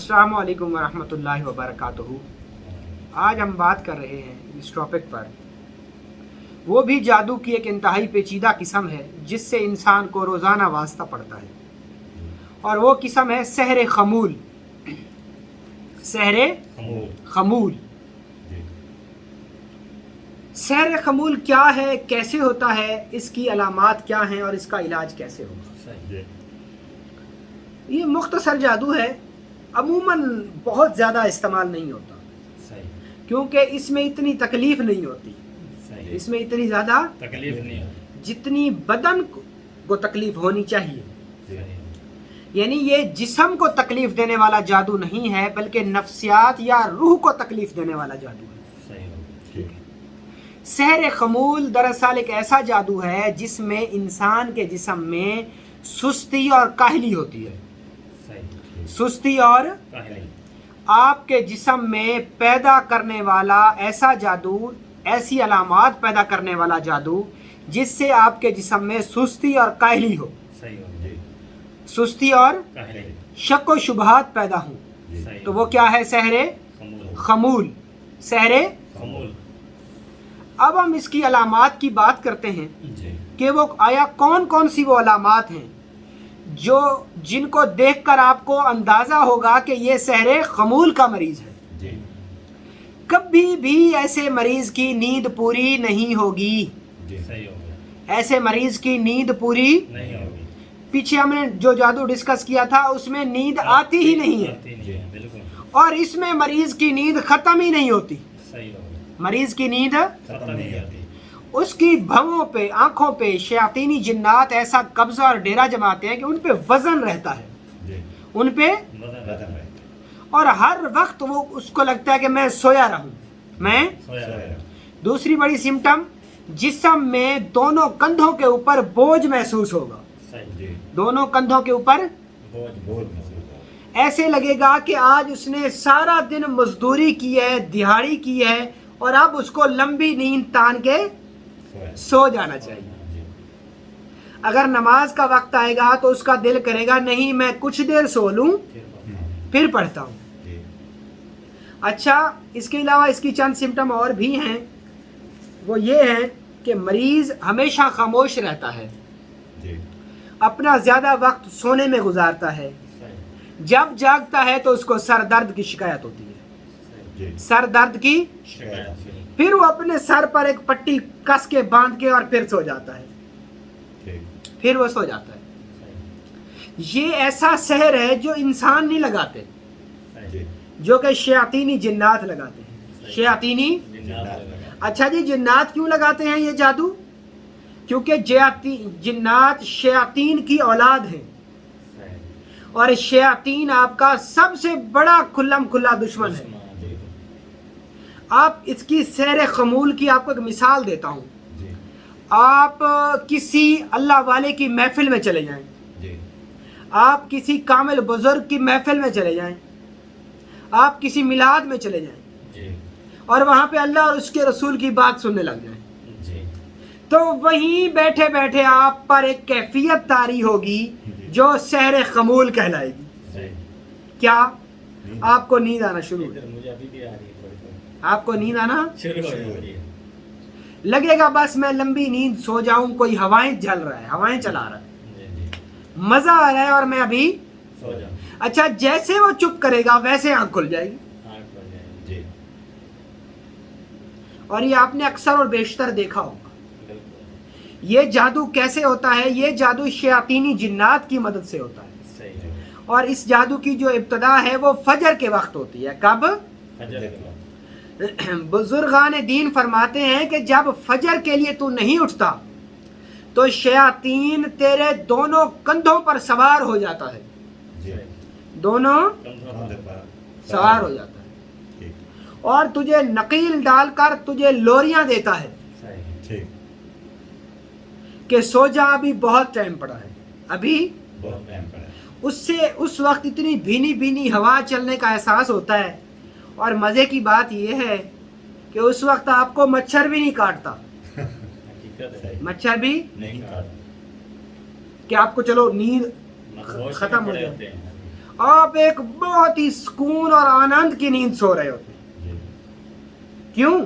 السلام علیکم ورحمۃ اللہ وبرکاتہ۔ آج ہم بات کر رہے ہیں اس ٹاپک پر، وہ بھی جادو کی ایک انتہائی پیچیدہ قسم ہے جس سے انسان کو روزانہ واسطہ پڑتا ہے، اور وہ قسم ہے سحر خمول۔ سحر خمول، سحر خمول کیا ہے، کیسے ہوتا ہے، اس کی علامات کیا ہیں اور اس کا علاج کیسے ہوگا؟ یہ مختصر جادو ہے، عموماً بہت زیادہ استعمال نہیں ہوتا، کیونکہ اس میں اتنی تکلیف نہیں ہوتی، اس میں اتنی زیادہ تکلیف نہیں ہوتی جتنی بدن کو تکلیف ہونی چاہیے۔ یعنی یہ جسم کو تکلیف دینے والا جادو نہیں ہے، بلکہ نفسیات یا روح کو تکلیف دینے والا جادو ہے۔ سحر خمول دراصل ایک ایسا جادو ہے جس میں انسان کے جسم میں سستی اور کاہلی ہوتی ہے۔ سستی اور آپ کے جسم میں پیدا کرنے والا ایسا جادو، ایسی علامات پیدا کرنے والا جادو جس سے آپ کے جسم میں سستی اور کاہلی ہو، سستی اور شک و شبہات پیدا ہوں، تو وہ کیا ہے؟ سحر خمول، سحر خمول۔ اب ہم اس کی علامات کی بات کرتے ہیں کہ وہ آیا کون کون سی وہ علامات ہیں جن کو دیکھ کر آپ کو اندازہ ہوگا کہ یہ سحر خمول کا مریض ہے۔ کبھی بھی ایسے مریض کی نیند پوری نہیں ہوگی، ایسے مریض کی نیند پوری نہیں ہوگی۔ پیچھے ہم نے جو جادو ڈسکس کیا تھا اس میں نیند آتی ہی نہیں ہے، اور اس میں مریض کی نیند ختم ہی نہیں ہوتی، مریض کی نیند ختم نہیں ہوتی۔ اس کی بھووں پہ، آنکھوں پہ شیاطینی جنات ایسا قبضہ اور ڈیرا جماتے ہیں کہ ان پہ وزن رہتا ہے، ان پہ وزن رہتا ہے، اور ہر وقت وہ اس کو لگتا ہے کہ میں سویا رہوں، میں سویا رہوں۔ دوسری بڑی سمٹم، جسم میں دونوں کندھوں کے اوپر بوجھ محسوس ہوگا، دونوں کندھوں کے اوپر ایسے لگے گا کہ آج اس نے سارا دن مزدوری کی ہے، دہاڑی کی ہے، اور اب اس کو لمبی نیند تان کے سو جانا چاہیے۔ اگر نماز کا وقت آئے گا تو اس کا دل کرے گا نہیں میں کچھ دیر سو لوں پھر پڑھتا ہوں۔ اچھا، اس کے علاوہ اس کی چند سمٹم اور بھی ہیں، وہ یہ ہے کہ مریض ہمیشہ خاموش رہتا ہے، اپنا زیادہ وقت سونے میں گزارتا ہے، جب جاگتا ہے تو اس کو سر درد کی شکایت ہوتی ہے، سر درد کی شکایت، پھر وہ اپنے سر پر ایک پٹی کس کے باندھ کے اور پھر سو جاتا ہے، پھر وہ سو جاتا ہے۔ یہ ایسا سحر ہے جو انسان نہیں لگاتے، جو کہ شیاطینی جنات لگاتے ہیں، شیاطینی۔ اچھا جی، جنات کیوں لگاتے ہیں یہ جادو؟ کیونکہ جنات شیاطین کی اولاد ہیں، اور شیاطین آپ کا سب سے بڑا کھلم کھلا دشمن ہے۔ آپ اس کی سحر خمول کی آپ کو ایک مثال دیتا ہوں۔ آپ کسی اللہ والے کی محفل میں چلے جائیں، آپ کسی کامل بزرگ کی محفل میں چلے جائیں، آپ کسی میلاد میں چلے جائیں، اور وہاں پہ اللہ اور اس کے رسول کی بات سننے لگ جائیں، تو وہیں بیٹھے بیٹھے آپ پر ایک کیفیت طاری ہوگی جو سحر خمول کہلائے گی۔ کیا؟ آپ کو نیند آنا شروع ہو جائے، آپ کو نیند آنا شروع ہو جائے، لگے گا بس میں لمبی نیند سو جاؤں، کوئی ہوائیں جھل رہا ہے، ہوائیں چلا رہا ہے، مزہ آ رہا ہے اور میں ابھی سو جاؤں۔ اچھا، جیسے وہ چپ کرے گا ویسے آنکھ کھل جائے گی، اور یہ آپ نے اکثر اور بیشتر دیکھا ہوگا۔ یہ جادو کیسے ہوتا ہے؟ یہ جادو شیاطینی جنات کی مدد سے ہوتا ہے، اور اس جادو کی جو ابتدا ہے وہ فجر کے وقت ہوتی ہے۔ کب؟ فجر کے وقت۔ بزرگان دین فرماتے ہیں کہ جب فجر کے لیے تو نہیں اٹھتا تو شیاطین تیرے دونوں کندھوں پر سوار ہو جاتا ہے، دونوں سوار ہو جاتا ہے، اور تجھے نقیل ڈال کر تجھے لوریاں دیتا ہے کہ سو جا، ابھی بہت ٹائم پڑا ہے، ابھی بہت ٹائم پڑا ہے۔ اس سے اس وقت اتنی بھینی بھینی ہوا چلنے کا احساس ہوتا ہے، اور مزے کی بات یہ ہے کہ اس وقت آپ کو مچھر بھی نہیں کاٹتا، مچھر بھی نہیں کاٹتا، کہ آپ کو چلو نیند ختم ہو جائے، آپ ایک بہت ہی سکون اور آنند کی نیند سو رہے ہوتے ہیں. کیوں؟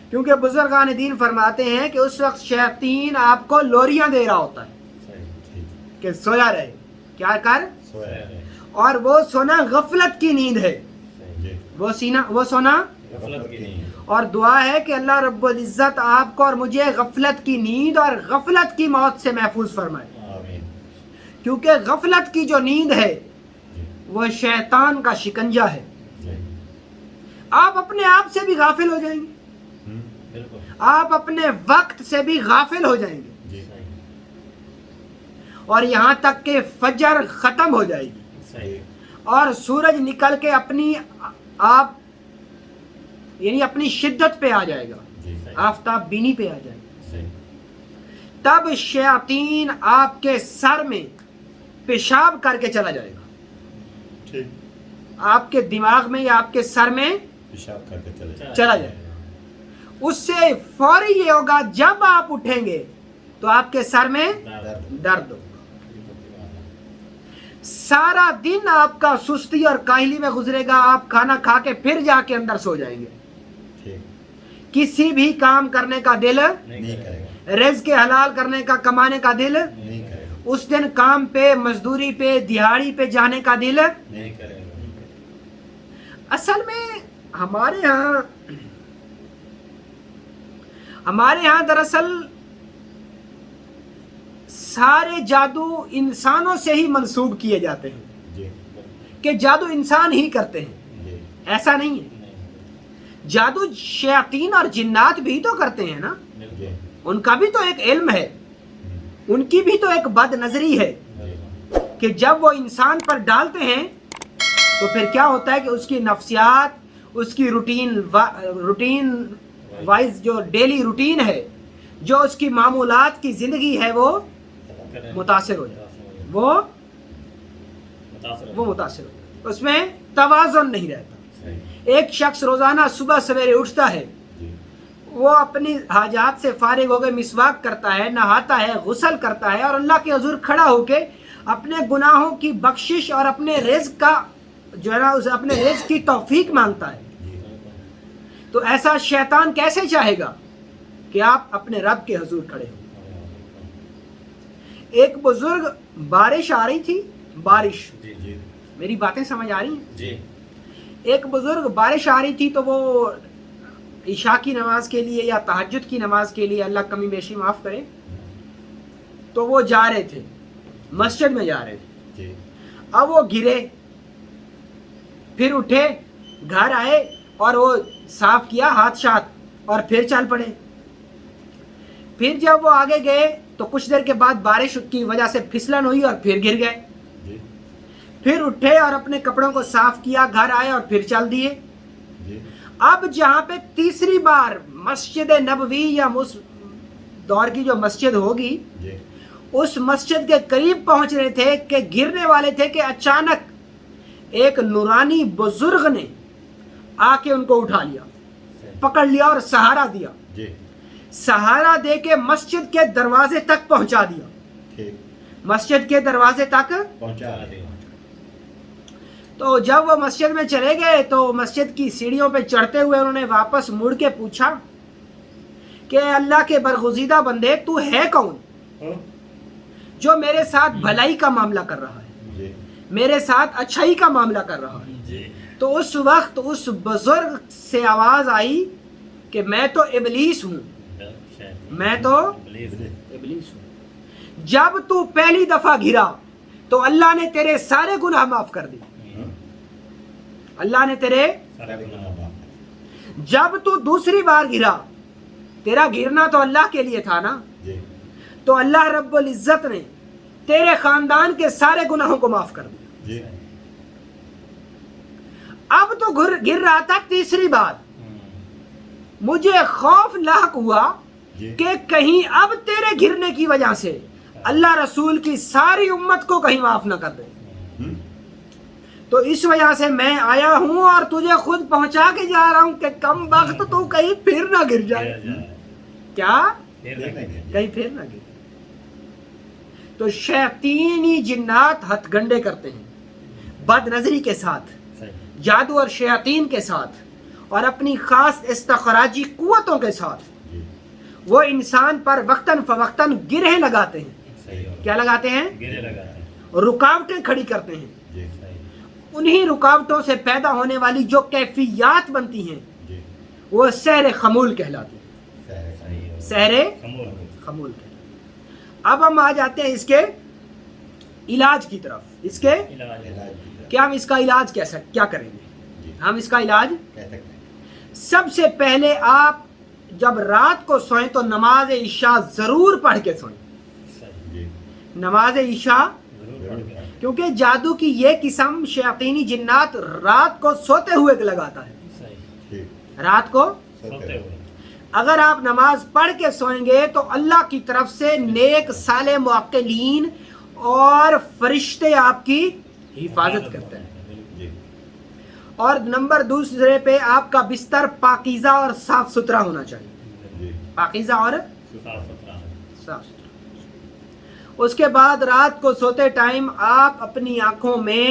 کیونکہ بزرگان دین فرماتے ہیں کہ اس وقت شیاطین آپ کو لوریاں دے رہا ہوتا ہے کہ سویا رہے. کیا کر؟ اور وہ سونا غفلت کی نیند ہے. وہ سونا غفلت کی نیند. اور دعا ہے کہ اللہ رب العزت آپ کو اور مجھے غفلت کی نیند اور غفلت کی موت سے محفوظ فرمائے. آمین. کیونکہ غفلت کی جو نیند ہے وہ شیطان کا شکنجہ ہے. آپ اپنے آپ سے بھی غافل ہو جائیں گے, بالکل. آپ اپنے وقت سے بھی غافل ہو جائیں گے, جی. اور یہاں تک کہ فجر ختم ہو جائے گی صحیح. اور سورج نکل کے اپنی آپ یعنی اپنی شدت پہ آ جائے گا, جی. آفتاب بینی پہ آ جائے گا. صحیح. تب شیاطین آپ کے سر میں پیشاب کر کے چلا جائے گا. ٹھیک. آپ کے دماغ میں یا آپ کے سر میں پیشاب کر کے چلا جائے گا. اس سے فوری یہ ہوگا جب آپ اٹھیں گے تو آپ کے سر میں درد ہوگا. سارا دن آپ کا سستی اور کاہلی میں گزرے گا. آپ کھانا کھا کے پھر جا کے اندر سو جائیں گے. ٹھیک. کسی بھی کام کرنے کا دل, نہیں کرے گا. رزق حلال کرنے کا, کمانے کا دل, نہیں کرے گا. اس دن کام پہ, مزدوری پہ, دیہاڑی پہ جانے کا دل نہیں کرے گا. اصل میں ہمارے ہاں دراصل سارے جادو انسانوں سے ہی منسوب کیے جاتے ہیں. جی. کہ جادو انسان ہی کرتے ہیں. جی. ایسا نہیں ہے. جادو شیاطین اور جنات بھی تو کرتے ہیں نا. جی. ان کا بھی تو ایک علم ہے, ان کی بھی تو ایک بد نظری ہے کہ جب وہ انسان پر ڈالتے ہیں تو پھر کیا ہوتا ہے کہ اس کی نفسیات, اس کی روٹین وائز جو ڈیلی روٹین ہے, جو اس کی معمولات کی زندگی ہے وہ متاثر ہو جائے. وہ متاثر ہو جائے. اس میں توازن نہیں رہتا. ایک شخص روزانہ صبح سویرے اٹھتا ہے, وہ اپنی حاجات سے فارغ ہو کے مسواک کرتا ہے, نہاتا ہے, غسل کرتا ہے اور اللہ کے حضور کھڑا ہو کے اپنے گناہوں کی بخشش اور اپنے رزق کا جو ہے نا اپنے رزق کی توفیق مانگتا ہے. تو ایسا شیطان کیسے چاہے گا کہ آپ اپنے رب کے حضور کھڑے ہو. ایک بزرگ, بارش آ رہی تھی, بارش, میری باتیں سمجھ آ رہی ہیں؟ جی. ایک بزرگ, بارش آ رہی تھی تو وہ عشاء کی نماز کے لیے یا تہجد کی نماز کے لیے, اللہ کمی بیشی معاف کرے, تو وہ جا رہے تھے, مسجد میں جا رہے تھے. اب وہ گرے, پھر اٹھے, گھر آئے اور وہ صاف کیا ہاتھ شاتھ اور پھر چل پڑے. پھر جب وہ آگے گئے تو کچھ دیر کے بعد بارش کی وجہ سے پھسلن ہوئی اور پھر گر گئے. پھر اٹھے اور اپنے کپڑوں کو صاف کیا, گھر آئے اور پھر چل دیے. اب جہاں پہ تیسری بار مسجد نبوی یا اس دور کی جو مسجد ہوگی, اس مسجد کے قریب پہنچ رہے تھے کہ گرنے والے تھے کہ اچانک ایک نورانی بزرگ نے آ کے ان کو اٹھا لیا, پکڑ لیا اور سہارا دیا. سہارا دے کے مسجد کے دروازے تک پہنچا دیا. مسجد کے دروازے تک پہنچا دیا. تو جب وہ مسجد میں چلے گئے تو مسجد کی سیڑھیوں پہ چڑھتے ہوئے انہوں نے واپس مڑ کے پوچھا کہ اللہ کے برگزیدہ بندے, تو ہے کون جو میرے ساتھ بھلائی کا معاملہ کر رہا ہے, میرے ساتھ اچھائی کا معاملہ کر رہا ہے. تو اس وقت اس بزرگ سے آواز آئی کہ میں تو ابلیس ہوں, میں تو ابلیس ہوں. جب تو پہلی دفعہ گرا تو اللہ نے تیرے سارے گناہ معاف کر دیے. اللہ نے تیرے, جب تو دوسری بار گرا, تیرا گرنا تو اللہ کے لیے تھا نا, تو اللہ رب العزت نے تیرے خاندان کے سارے گناہوں کو معاف کر دیا. اب تو گر رہا تھا تیسری بار, مجھے خوف لاحق ہوا کہ کہیں اب تیرے گرنے کی وجہ سے اللہ رسول کی ساری امت کو کہیں معاف نہ کر دے. تو اس وجہ سے میں آیا ہوں اور تجھے خود پہنچا کے جا رہا ہوں کہ کم وقت تو کہیں پھر نہ گر جائے. کیا کہیں پھر نہ گر. تو شیاطینی جنات ہتھ گنڈے کرتے ہیں, بد نظری کے ساتھ، صحیح جادو اور شیاطین کے ساتھ، اور اپنی خاص استخراجی قوتوں کے ساتھ جی وہ انسان پر وقتاً فوقتاً گرہیں لگاتے ہیں۔ صحیح ہو کیا لگاتے ہیں؟ گرے لگاتے ہیں رکاوٹیں کھڑی کرتے ہیں۔ جی صحیح انہی رکاوٹوں سے پیدا ہونے والی جو کیفیات بنتی ہیں جی وہ سحر خمول کہلاتی ہیں۔ صحیح ہو سحر خمول خمول کہلاتی ہیں۔ اب ہم آ جاتے ہیں اس کے علاج کی طرف۔ اس کے علاج کیا ہم اس کا علاج کیا کریں گے؟ جی ہم اس کا علاج کہہ سکتے ہیں سب سے پہلے آپ جب رات کو سوئیں تو نماز عشاء ضرور پڑھ کے سوئیں۔ صحیح جی نماز عشاء، ضرور پڑھ کے کیونکہ جادو کی یہ قسم شیاطینی جنات رات کو سوتے ہوئے لگاتا ہے۔ صحیح ٹھیک رات کو سوتے ہوئے اگر آپ نماز پڑھ کے سوئیں گے تو اللہ کی طرف سے نیک صالح معقلین اور فرشتے آپ کی حفاظت کرتے ہیں۔ جی اور نمبر دوسرے پہ آپ کا بستر پاکیزہ اور صاف ستھرا ہونا چاہیے۔ جی پاکیزہ اور صاف ستھرا صاف ستھرا۔ اس کے بعد رات کو سوتے ٹائم آپ اپنی آنکھوں میں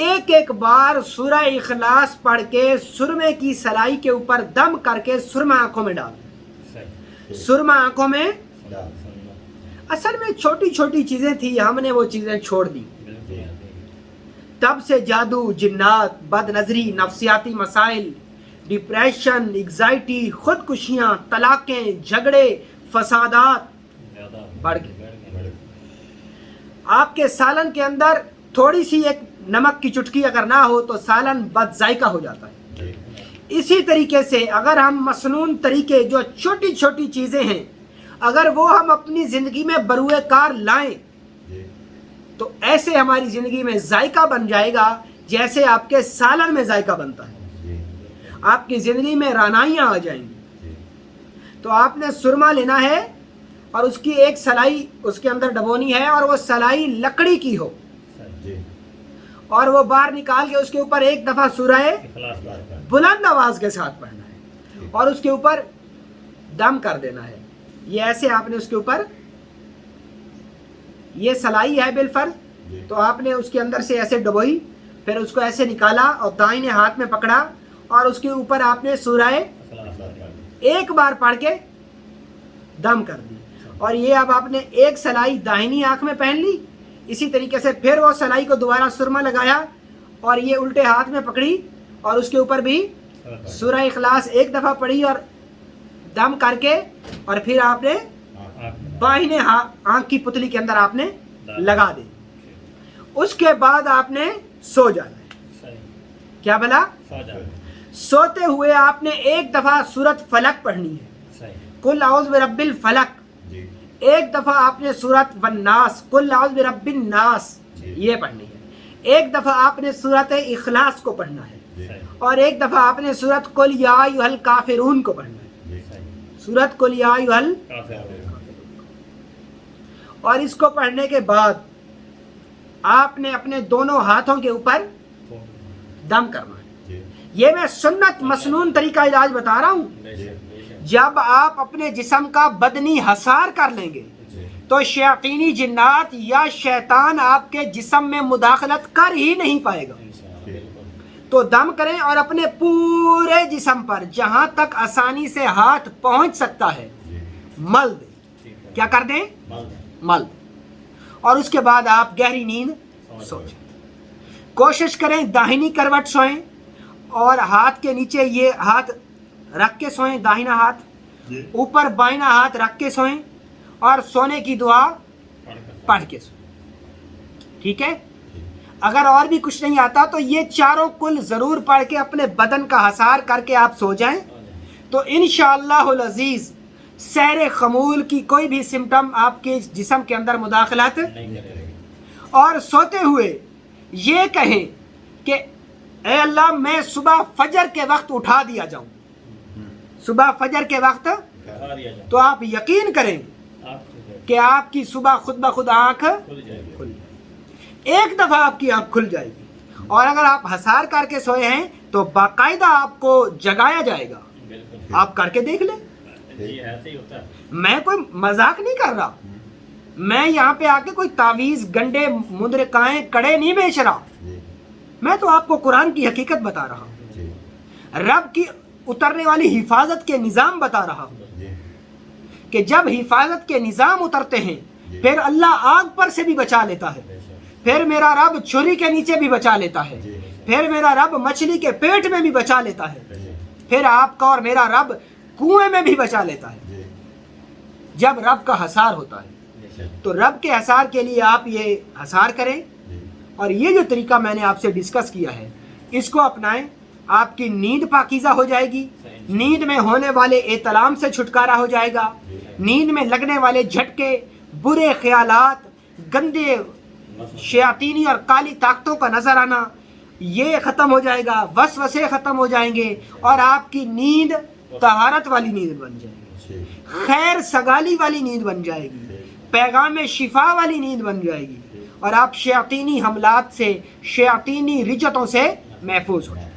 ایک ایک بار سورہ اخلاص پڑھ کے سرمے کی سلائی کے اوپر دم کر کے سرما آنکھوں میں ڈال دیں۔ صحیح سرما آنکھوں میں ڈال اصل میں چھوٹی چھوٹی چیزیں تھی، ہم نے وہ چیزیں چھوڑ دی۔ بالکل تب سے جادو، جنات، بد نظری، نفسیاتی مسائل، ڈپریشن، انگزائٹی، خودکشیاں، طلاقیں، جھگڑے، فسادات زیادہ بڑھ گئے۔ بڑھ آپ کے سالن کے اندر تھوڑی سی ایک نمک کی چٹکی اگر نہ ہو تو سالن بد ذائقہ ہو جاتا ہے۔ جی اسی طریقے سے اگر ہم مسنون طریقے جو چھوٹی چھوٹی چیزیں ہیں اگر وہ ہم اپنی زندگی میں بروئے کار لائیں جی تو ایسے ہماری زندگی میں ذائقہ بن جائے گا جیسے آپ کے سالن میں ذائقہ بنتا ہے۔ جی آپ کی زندگی میں رانائیاں آ جائیں گی۔ جی تو آپ نے سرما لینا ہے اور اس کی ایک سلائی اس کے اندر ڈبونی ہے اور وہ سلائی لکڑی کی ہو، جی اور وہ باہر نکال کے اس کے اوپر ایک دفعہ سورہ اخلاص بات کر بلند آواز کے ساتھ پڑھنا ہے اور اس کے اوپر دم کر دینا ہے۔ یہ ایسے آپ نے اس کے اوپر، یہ سلائی ہے بالفرض، جی تو آپ نے اس کے اندر سے ایسے ڈبوئی، پھر اس کو ایسے نکالا اور دائیں ہاتھ میں پکڑا اور اس کے اوپر آپ نے سورہ اخلاص بات کر ایک بار پڑھ کے دم کر دی۔ اور یہ اب آپ نے ایک سلائی داہنی آنکھ میں پہن لی، اسی طریقے سے پھر وہ سلائی کو دوبارہ سرما لگایا اور یہ الٹے ہاتھ میں پکڑی اور اس کے اوپر بھی سورہ اخلاص ایک دفعہ پڑھی اور دم کر کے، اور پھر آپ نے بائیں آنکھ کی پتلی کے اندر آپ نے لگا دی۔ اس کے بعد آپ نے سو جانا ہے۔ کیا بلا؟ سوتے ہوئے آپ نے ایک دفعہ سورت فلق پڑھنی ہے، قل اعوذ برب الفلق، جی ایک دفعہ آپ نے سورت والناس، قل اعوذ برب الناس یہ پڑھنی ہے، ایک دفعہ آپ نے سورت اخلاص کو پڑھنا ہے، اور ایک دفعہ آپ نے سورت قل یا ایھا الکافرون کو پڑھنا ہے، سورت قل یا ایھا اور اس کو پڑھنے کے بعد آپ نے اپنے دونوں ہاتھوں کے اوپر دم کرنا ہے۔ یہ میں سنت مسنون طریقہ علاج بتا رہا ہوں۔ جب آپ اپنے جسم کا بدنی حصار کر لیں گے تو شیاطینی جنات یا شیطان آپ کے جسم میں مداخلت کر ہی نہیں پائے گا۔ تو دم کریں اور اپنے پورے جسم پر جہاں تک آسانی سے ہاتھ پہنچ سکتا ہے مل دیں۔ کیا کر دیں؟ مل دیں۔ اور اس کے بعد آپ گہری نیند سو جائیں۔ کوشش کریں داہنی کروٹ سوئیں اور ہاتھ کے نیچے یہ ہاتھ رکھ کے سوئیں، داہنا ہاتھ اوپر بائنا ہاتھ رکھ کے سوئیں اور سونے کی دعا پڑھ کے سوئیں۔ ٹھیک ہے؟ اگر اور بھی کچھ نہیں آتا تو یہ چاروں کل ضرور پڑھ کے اپنے بدن کا حصار کر کے آپ سو جائیں تو انشاءاللہ العزیز سحر خمول کی کوئی بھی سمٹم آپ کے جسم کے اندر مداخلت نہیں کرے گی۔ اور سوتے ہوئے یہ کہیں کہ اے اللہ میں صبح فجر کے وقت اٹھا دیا جاؤں، صبح فجر کے وقت، تو آپ یقین کریں کہ آپ کی صبح خود بخود آنکھ کھل جائے گی۔ ایک دفعہ آپ کی آنکھ کھل جائے گی، اور اگر آپ حصار کر کے سوئے ہیں تو باقاعدہ آپ کو جگایا جائے گا۔ آپ کر کے دیکھ لیں، میں کوئی مذاق نہیں کر رہا، میں یہاں پہ آ کے کوئی تعویذ گنڈے مندرکائیں کڑے نہیں بیچ رہا، میں تو آپ کو قرآن کی حقیقت بتا رہا ہوں، جی رب کی اترنے والی حفاظت کے نظام بتا رہا ہوں جی کہ جب حفاظت کے نظام اترتے ہیں پھر اللہ آگ پر سے بھی بچا لیتا ہے، بے شک پھر میرا رب چھری کے نیچے بھی بچا لیتا ہے، جی پھر میرا رب مچھلی کے پیٹ میں بھی بچا لیتا ہے، جی پھر آپ کا اور میرا رب کنویں میں بھی بچا لیتا ہے جی جب رب کا حصار ہوتا ہے۔ بے شک تو رب کے حصار کے لیے آپ یہ حصار کریں، جی اور یہ جو طریقہ میں نے آپ سے ڈسکس کیا ہے اس کو اپنائیں، آپ کی نیند پاکیزہ ہو جائے گی، نیند میں ہونے والے احتلام سے چھٹکارا ہو جائے گا، نیند میں لگنے والے جھٹکے، برے خیالات، گندے شیاطینی اور کالی طاقتوں کا نظر آنا یہ ختم ہو جائے گا، وسوسے ختم ہو جائیں گے، اور آپ کی نیند طہارت والی نیند بن جائے گی، جی خیر سگالی والی نیند بن جائے گی، پیغام شفا والی نیند بن جائے گی، اور آپ شیاطینی حملات سے، شیاطینی رجتوں سے محفوظ ہو جائیں گے۔